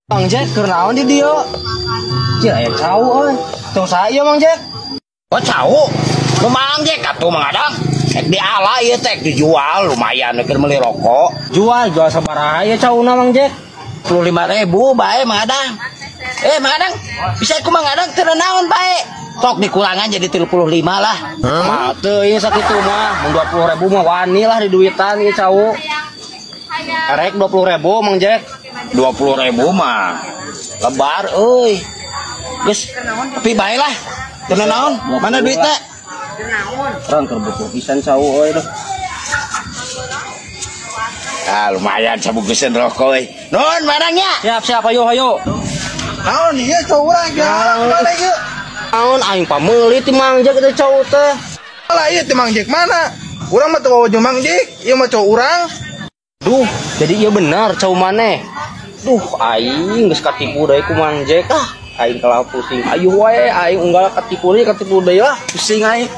Mang Jack, kenaon di dia? Cih, aya cau euy. Tong saya Mang Jack. Oh cau, nu Mang Jack atuh Mang Adang. Ek diala ieu teh dijual lumayan keur meuli rokok. Jual sabaraha ya cauna Mang Jack? 25.000 bae Mang Adang. Mang Adang, bisa ku Mang Adang teu naon bae. Sok dikurangan jadi 35 lah. Mah teu ieu sakitu mah, mun 20.000 mah wani lah di duitan ieu cau. Arek 20.000 Mang Jack. 20.000 mah lebar euy. Geus tapi bae lah. Teu naon, mana duit teh? Orang kerbuku pisan cau euy duh. Ah lumayan sabungkusan rokok euy. Nuhun Madangnya. Siap ayo. Naon ieu cau urang mana ieu? Naon aing pameuli ti Mang Jack teh cau teh. Lah ieu ti Mang Jack mana? Urang mah teu bawa Mang Jack, ieu mah cau urang. Duh, jadi iya benar cau maneh. Duh, aing geus katipu deui ku Mang Jack. Aing kalah pusing. Ayo wae aing unggal katipu deui lah, pusing aing.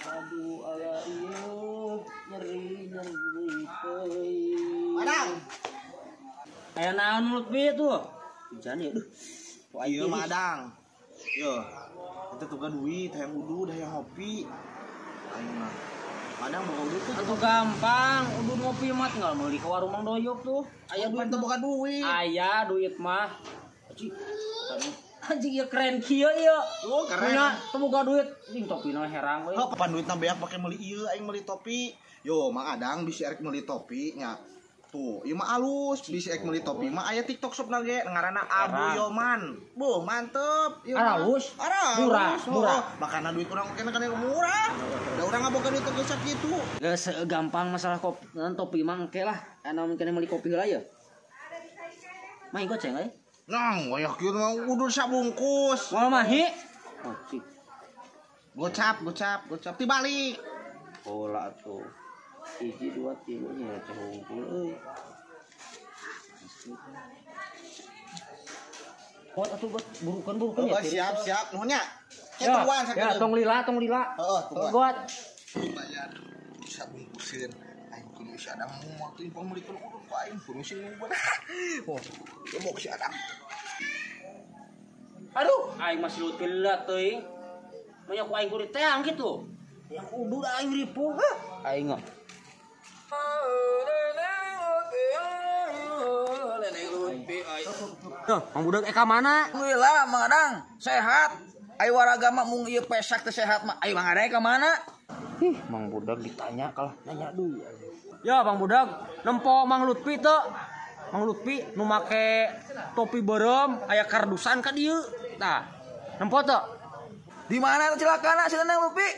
Aduh, aya ieu nyeri teuing. Madang. Aya naon mulut bi tuh? Hujan ya duh. Ieu Madang. Yo. Eta tuh duit, hayang udu, hayang ngopi. Aing mah. Madang bawa duit tuh. Atuh gampang, udah ngopi mah tinggal meuli ke warung Mang Doyok tuh. Aya duit Teu boga duit. Aya duit mah. Anjing ieu keren kieu ieu. Oh, keren. Punya teu boga duit, ding topina herang we. Oh, kapan duitna beak pake meuli ieu aing meuli topi. Yo, Mang Adang bisi arek meuli topi nya. Tuh, ieu mah alus, bisi arek meuli topi mah aya TikTok shopna ge ngaranna Abu Yoman. Buh, mantep. Ieu Alus? Murah. Makana duit urang kena murah. Da urang ngaboga duit geus sakitu. Geus gampang masalah kopi topi mah engke lah. Anu kena meuli kopi heula ya. Mah goceng euy. Nang, wayak kieu mah udur sabungkus. Moal mahi. Oh, cik. Gocap tibalik. Pola tuh. 1 2 3 nya cahungkul euy. Buat atuh burukeun ya. Siap nuhunnya. Ya, tong lila. Heeh, tungguan. Buat. Lumayan sabungkuseun. Aing kudu si Adang mau teu info meulikeun udur ku aing permisi nungguan. Oh, mau si Adang. Aduh, aing masih leuteun lah teuing. Banyak ku aing kudu teang gitu. Yang udur aing ripuh. Aing mah. Tuh, Mang Budak eka mana? Alhamdulillah Mang Adang sehat. Ai waragama mung ieu pesak teh sehat mah. Ai Mang Adang eka mana? Ih, Mang Budak ditanya kalah nanya deui. Ya, Mang Budak nempo Mang Lutfi teu. Mang Lutfi nu make topi berem aya kardusan ka dieu. Tah, nempo teu? Di mana celakana si Neng Lutfi?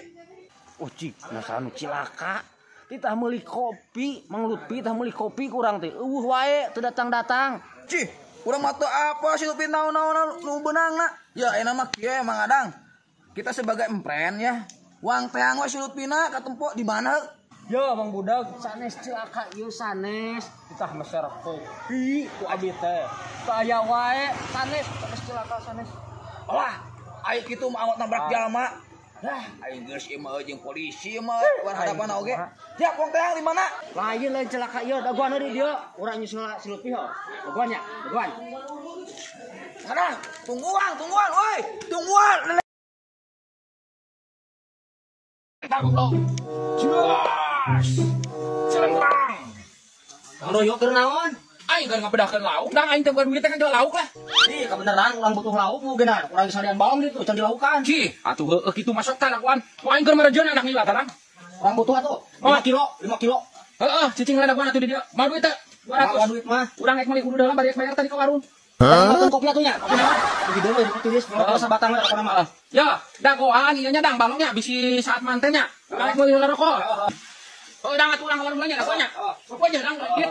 Oh, cik, masalah nu cilaka. Titah meuli kopi, Mang Lutfi tah meuli kopi kurang teh. Wae teu datang-datang. Cih, urang mah teu apa si Lutfi naon-naon nu beunangna. Ya aya mah kieu Mang Adang. Kita sebagai empren ya. Uang teang we si Lutfina katempo di mana? Ya, Mang Budak sanes cilaka ieu sanes. Titah meser kopi ku abi teh. Teu aya wae sanes cilaka sanes. Alah, ai kitu mah awak nabrak jalma. Dah, aing geus ieu mah jeung polisi mah wan hadapan oge. Ya, uang teang di mana? Lain celaka ieu daguan di dieu. Urang nyusul si Lutfi heuh. Daguan. Adang, tungguan, woi. Tungguan. Jelas. Celengkang. Mang Doyok keur naon? Aing keur ngabedahkeun lauk, dang aing teh bukan duit teh kan jual lauk lah. Ih, kebenaran urang butuh lauk nu geuna. Urang salian baong ditu can dilaukan. Cih, atuh heueuh kitu masuk teh lakuan. Ku aing keur marejeun anak nila tanang. Urang butuh atuh 5 kilo. Heeh, cicing lakuan atuh di dieu. Mau duit teh? 200. Duit mah. Urang ek meuli kudu dalam bari bayar tadi ka warung. Makan kopi atunya. Kopi naon? Kopi dulu ditulis kalau sabatang we rokok mah. Ya, dagoan ieu nya dang balongnya bisi saat mantenya. Balik meuli rokok. Oh, dang atuh urang ka warung nya dagoannya. Rokok aja dang ieu.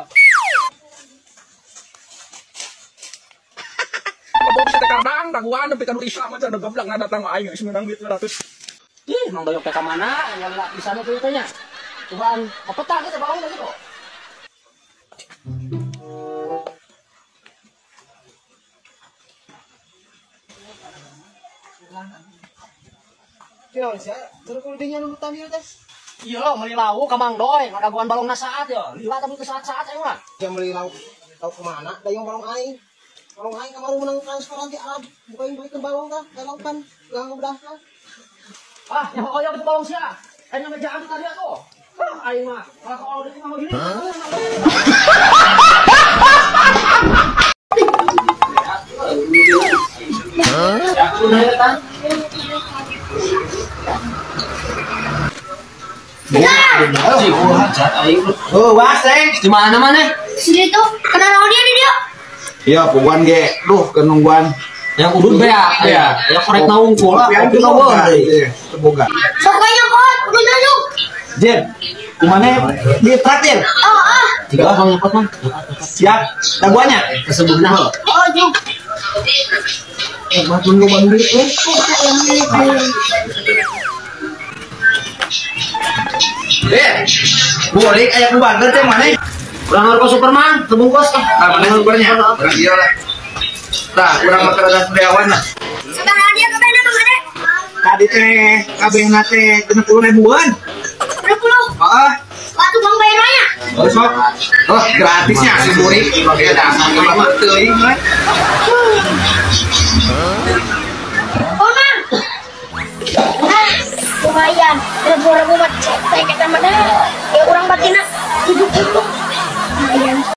Bawa si tekar dang dagoan nepi ka nu Islam aja da goblok ngadatang aing geus menang duit 200. Ih, Mang Doyok teh ka mana? Nya lapisan itu nya. Tuhan, apa kita baong gitu. Kira sia, terus kudu dinya nu hutan ieu teh. Iya lo, meuli lauk ka Mang Doy, ngadaguan balong saat ya. Lila tapi ke saat-saat ayo mah. Jam meuli lauk tahu kemana dayung balong aing kemarin menang transferan di Arab bukain duit ke balong kah galaukan gang udah kah Ah, yang kau yang balong sia. Aing meja aku tadi aku. Ah, aing mah. Kalau kau udah mau gini. Oh, waseng. Di mana? Sini tuh, kenal dia nih dia. Iya, puguan ge. Duh, kenungguan. Yang udut ya. Ya korek naungkul lah. Yang kenungguan. Semoga. Sokanya kot, udah nanyuk. Jen, kumane di traktir. Jika bang nyepot mang. Siap. Daguannya. Kesebutnya lo. Oh, juk. Mas nunggu bandit eh. Boleh aya ku burger teh mana? Kurang harga Superman, sebungkus. Mana supernya? Kurang iya lah. Tah, kurang makan ada karyawan lah. Sekarang dia ke mana Bang Ade? Tadi teh kabehna teh 60 ribuan. 20. Heeh. Waktu Bang bayarnya. Oh, sok. Oh, gratisnya si murid. Bagi dasar mah teuing mah. Oh, Mang. Lumayan. 2000 mah cek kita mah.